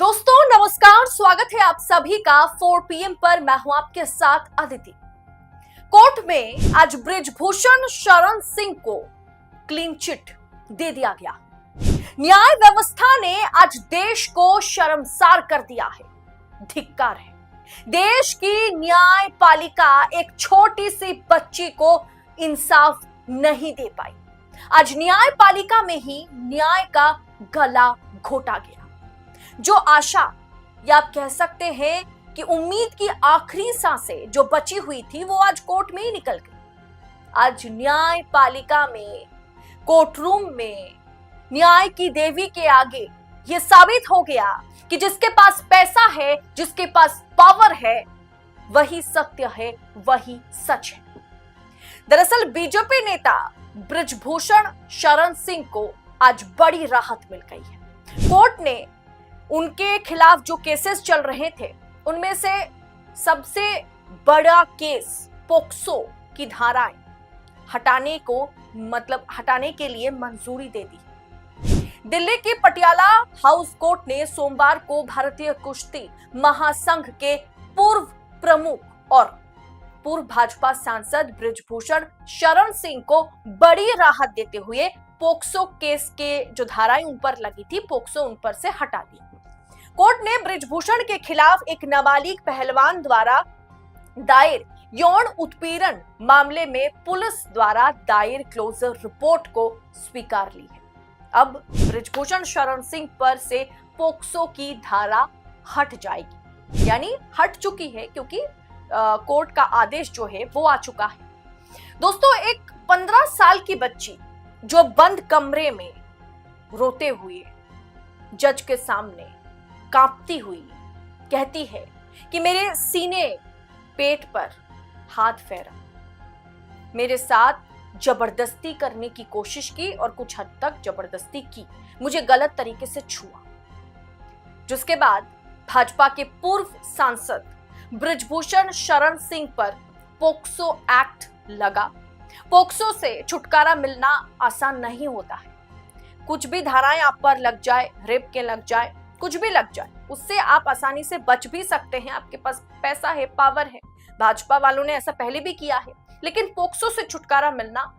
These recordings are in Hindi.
दोस्तों नमस्कार, स्वागत है आप सभी का 4 PM पर। मैं हूं आपके साथ अदिति। कोर्ट में आज बृजभूषण शरण सिंह को क्लीन चिट दे दिया गया। न्याय व्यवस्था ने आज देश को शर्मसार कर दिया है। धिक्कार है, देश की न्यायपालिका एक छोटी सी बच्ची को इंसाफ नहीं दे पाई। आज न्यायपालिका में ही न्याय का गला घोटा गया। जो आशा या आप कह सकते हैं कि उम्मीद की आखिरी सांसें जो बची हुई थी वो आज कोर्ट में ही निकल गई। आज न्यायपालिका में, कोर्ट रूम में, न्याय की देवी के आगे ये साबित हो गया कि जिसके पास पैसा है, जिसके पास पावर है, वही सत्य है, वही सच है। दरअसल बीजेपी नेता बृजभूषण शरण सिंह को आज बड़ी राहत मिल गई है। कोर्ट ने उनके खिलाफ जो केसेस चल रहे थे उनमें से सबसे बड़ा केस पोक्सो की धाराएं हटाने के लिए मंजूरी दे दी। दिल्ली की पटियाला हाउस कोर्ट ने सोमवार को भारतीय कुश्ती महासंघ के पूर्व प्रमुख और पूर्व भाजपा सांसद बृजभूषण शरण सिंह को बड़ी राहत देते हुए पोक्सो केस के जो धाराएं उन पर लगी थी, पोक्सो उन पर से हटा दी। कोर्ट ने बृजभूषण के खिलाफ एक नाबालिग पहलवान द्वारा दायर यौन उत्पीड़न मामले में पुलिस द्वारा दायर क्लोजर रिपोर्ट को स्वीकार ली है। अब बृजभूषण शरण सिंह पर से पोक्सो की धारा हट जाएगी, यानी हट चुकी है क्योंकि कोर्ट का आदेश जो है वो आ चुका है। दोस्तों, एक 15 साल की बच्ची जो बंद कमरे में रोते हुए जज के सामने कांपती हुई कहती है कि मेरे सीने पेट पर हाथ फेरा, मेरे साथ जबरदस्ती करने की कोशिश की और कुछ हद तक जबरदस्ती की, मुझे गलत तरीके से छुआ। जिसके बाद भाजपा के पूर्व सांसद बृजभूषण शरण सिंह पर पोक्सो एक्ट लगा। पोक्सो से छुटकारा मिलना आसान नहीं होता है। कुछ भी धाराएं आप पर लग जाए, रेप के लग जाए, कुछ भी लग जाए, उससे आप आसानी से बच भी सकते हैं। आपके पास पैसा है, पावर है। भाजपा वालों ने ऐसा पहले भी किया है, लेकिन पोक्सो से छुटकारा मिलना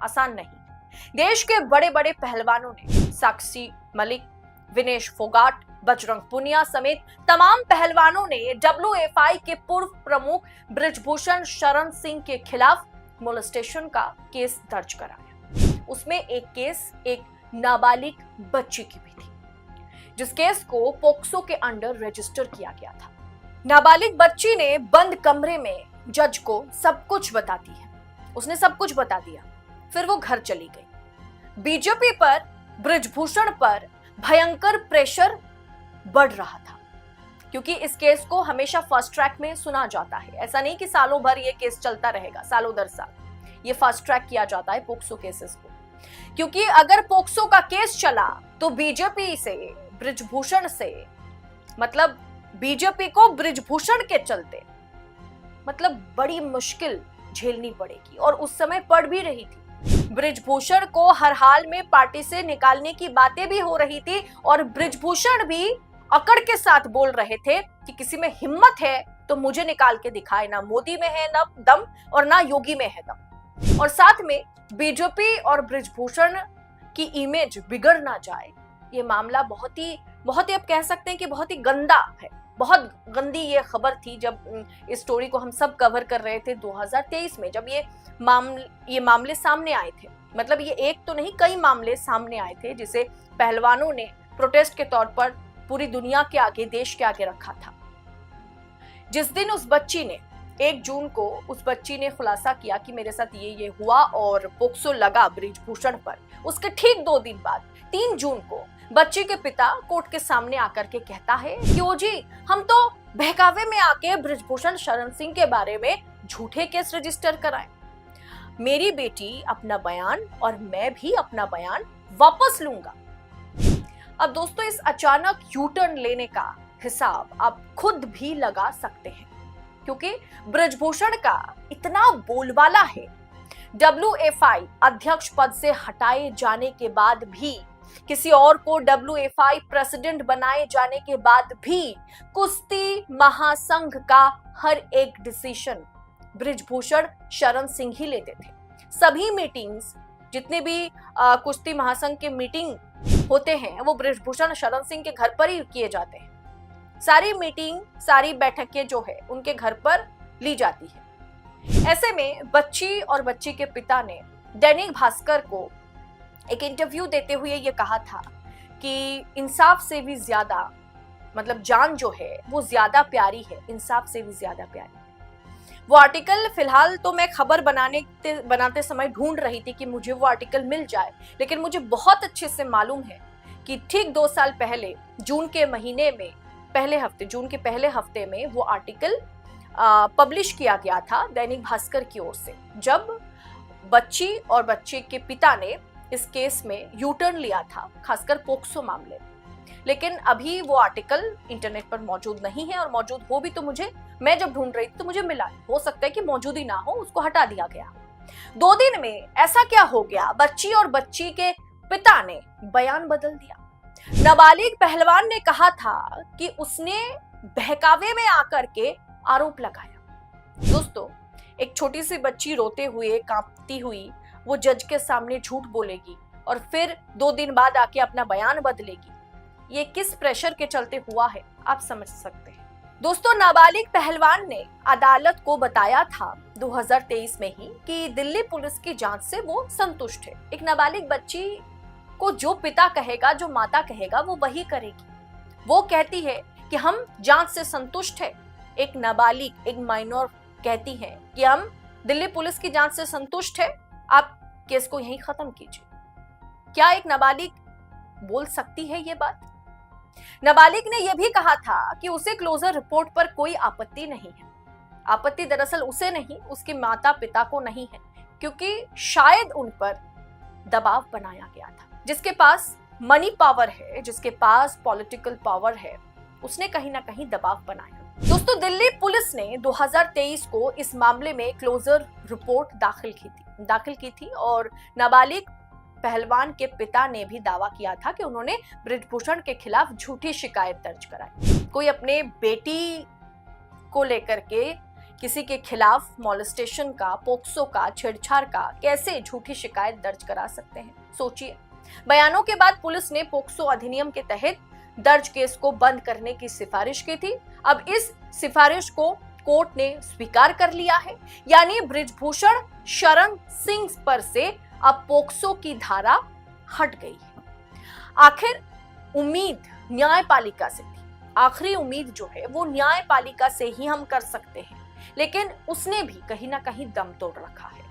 आसान नहीं। देश के बड़े बड़े पहलवानों ने, साक्षी मलिक, विनेश फोगाट, बजरंग पुनिया समेत तमाम पहलवानों ने WFI के पूर्व प्रमुख बृजभूषण शरण सिंह के खिलाफ मोलेस्टेशन का केस दर्ज कराया। उसमें एक केस एक नाबालिग बच्ची की भी थी, जिस केस को पोक्सो के अंडर रजिस्टर किया गया था। नाबालिग बच्ची ने बंद कमरे में जज को सब कुछ बता दी है। उसने सब कुछ बता दिया, फिर वो घर चली गई। बीजेपी पर, बृजभूषण पर भयंकर प्रेशर बढ़ रहा था क्योंकि इस केस को हमेशा फास्ट ट्रैक में सुना जाता है। ऐसा नहीं कि सालों भर ये केस चलता रहेगा, सालों दर साल ये फास्ट ट्रैक किया जाता है पोक्सो केसेस को, क्योंकि अगर पोक्सो का केस चला तो बीजेपी से, बृजभूषण से, मतलब बीजेपी को बृजभूषण के चलते बड़ी मुश्किल झेलनी पड़ेगी, और उस समय पड़ भी रही थी। बृजभूषण को हर हाल में पार्टी से निकालने की बातें भी हो रही थी और बृजभूषण भी अकड़ के साथ बोल रहे थे कि किसी में हिम्मत है तो मुझे निकाल के दिखाए। ना मोदी में है ना दम और ना योगी में है दम। और साथ में बीजेपी और बृजभूषण की इमेज बिगड़ ना जाए, ये मामला बहुत ही आप कह सकते हैं कि बहुत ही गंदा है। बहुत गंदी ये खबर थी जब इस स्टोरी को हम सब कवर कर रहे थे 2023 में, जब ये मामले सामने आए थे। मतलब ये एक तो नहीं, कई मामले सामने आए थे जिसे पहलवानों ने प्रोटेस्ट के तौर पर पूरी दुनिया के आगे, देश के आगे रखा था। जिस दिन उस बच्ची ने 1 जून को उस बच्ची ने खुलासा किया कि मेरे साथ ये हुआ और पोक्सो लगा बृजभूषण पर, उसके ठीक 2 दिन बाद 3 जून को बच्ची के पिता कोर्ट के सामने आकर के कहता है कि ओ जी, हम तो बहकावे में आके बृजभूषण शरण सिंह के बारे में झूठे केस रजिस्टर कराए। मेरी बेटी अपना बयान और मैं भी अपना बयान वापस लूंगा। अब दोस्तों, इस अचानक यू टर्न लेने का हिसाब आप खुद भी लगा सकते हैं, क्योंकि बृजभूषण का इतना बोलबाला है। WFI अध्यक्ष पद से हटाए जाने के बाद भी किसी और को WFI प्रेसिडेंट बनाए जाने के बाद भी कुश्ती महासंघ का हर एक डिसीजन बृजभूषण शरण सिंह ही लेते थे। सभी मीटिंग्स, जितने भी कुश्ती महासंघ के मीटिंग होते हैं वो बृजभूषण शरण सिंह के घर पर ही किए जाते हैं। सारी मीटिंग, सारी बैठकें जो है उनके घर पर ली जाती है। ऐसे में बच्ची और बच्ची के पिता ने दैनिक भास्कर को एक इंटरव्यू देते हुए ये कहा था कि इंसाफ से भी ज्यादा, मतलब जान जो है वो ज्यादा प्यारी है, इंसाफ से भी ज्यादा प्यारी। वो आर्टिकल फिलहाल तो मैं खबर बनाते समय ढूंढ रही थी कि मुझे वो आर्टिकल मिल जाए, लेकिन मुझे बहुत अच्छे से मालूम है कि ठीक 2 साल पहले जून के पहले हफ्ते में वो आर्टिकल पब्लिश किया गया था दैनिक भास्कर की ओर से, जब बच्ची और बच्चे के पिता ने इस केस में यू टर्न लिया था, खासकर पोक्सो मामले में। लेकिन अभी वो आर्टिकल इंटरनेट पर मौजूद नहीं है, और मौजूद हो भी तो मैं जब ढूंढ रही थी तो मुझे मिला। हो सकता है कि मौजूद ही ना हो, उसको हटा दिया गया। 2 दिन में ऐसा क्या हो गया, बच्ची और बच्ची के पिता ने बयान बदल दिया। नाबालिग पहलवान ने कहा था कि उसने बहकावे में आकर के आरोप लगाया। दोस्तों, एक छोटी सी बच्ची रोते हुए, कांपती हुई वो जज के सामने झूठ बोलेगी और फिर 2 दिन बाद आके अपना बयान बदलेगी। ये किस प्रेशर के चलते हुआ है, आप समझ सकते हैं। दोस्तों, नाबालिग पहलवान ने अदालत को बताया था 2023 में ही कि दिल्ली पुलिस की जांच से वो संतुष्ट है। एक नाबालिग बच्ची को जो पिता कहेगा, जो माता कहेगा, वो वही करेगी। वो कहती है कि हम जांच से संतुष्ट है। एक नाबालिग, एक माइनर कहती है कि हम दिल्ली पुलिस की जांच से संतुष्ट है, आप केस को यहीं खत्म कीजिए। क्या एक नाबालिग बोल सकती है ये बात? नाबालिग ने यह भी कहा था कि उसे क्लोजर रिपोर्ट पर कोई आपत्ति नहीं है। आपत्ति दरअसल उसे नहीं, उसके माता पिता को नहीं है, क्योंकि शायद उन पर दबाव बनाया गया था। जिसके पास मनी पावर है, जिसके पास पॉलिटिकल पावर है, उसने कहीं ना कहीं दबाव बनाया। दोस्तों, दिल्ली पुलिस ने 2023 को इस मामले में क्लोजर रिपोर्ट दाखिल की थी और नाबालिग पहलवान के पिता ने भी दावा किया था कि उन्होंने बृजभूषण के खिलाफ झूठी शिकायत दर्ज कराई। कोई अपने बेटी को लेकर के किसी के खिलाफ मॉलेस्टेशन का, पोक्सो का, छेड़छाड़ का कैसे झूठी शिकायत दर्ज करा सकते हैं, सोचिए। बयानों के बाद पुलिस ने पोक्सो अधिनियम के तहत दर्ज केस को बंद करने की सिफारिश की थी। अब इस सिफारिश को कोर्ट ने स्वीकार कर लिया है, यानी बृजभूषण शरण सिंह पर से अब पोक्सो की धारा हट गई है। आखिर उम्मीद न्यायपालिका से थी, आखिरी उम्मीद जो है वो न्यायपालिका से ही हम कर सकते हैं, लेकिन उसने भी कहीं ना कहीं दम तोड़ रखा है।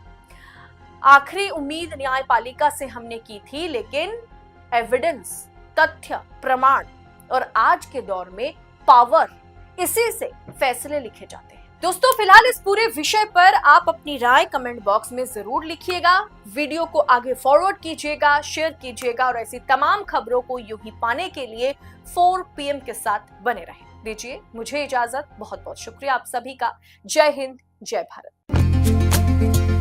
आखिरी उम्मीद न्यायपालिका से हमने की थी, लेकिन एविडेंस, तथ्य, प्रमाण और आज के दौर में पावर, इसी से फैसले लिखे जाते हैं। दोस्तों, फिलहाल इस पूरे विषय पर आप अपनी राय कमेंट बॉक्स में जरूर लिखिएगा। वीडियो को आगे फॉरवर्ड कीजिएगा, शेयर कीजिएगा और ऐसी तमाम खबरों को यूं ही पाने के लिए 4 PM के साथ बने रहें। दीजिए मुझे इजाजत। बहुत बहुत शुक्रिया आप सभी का। जय हिंद, जय भारत।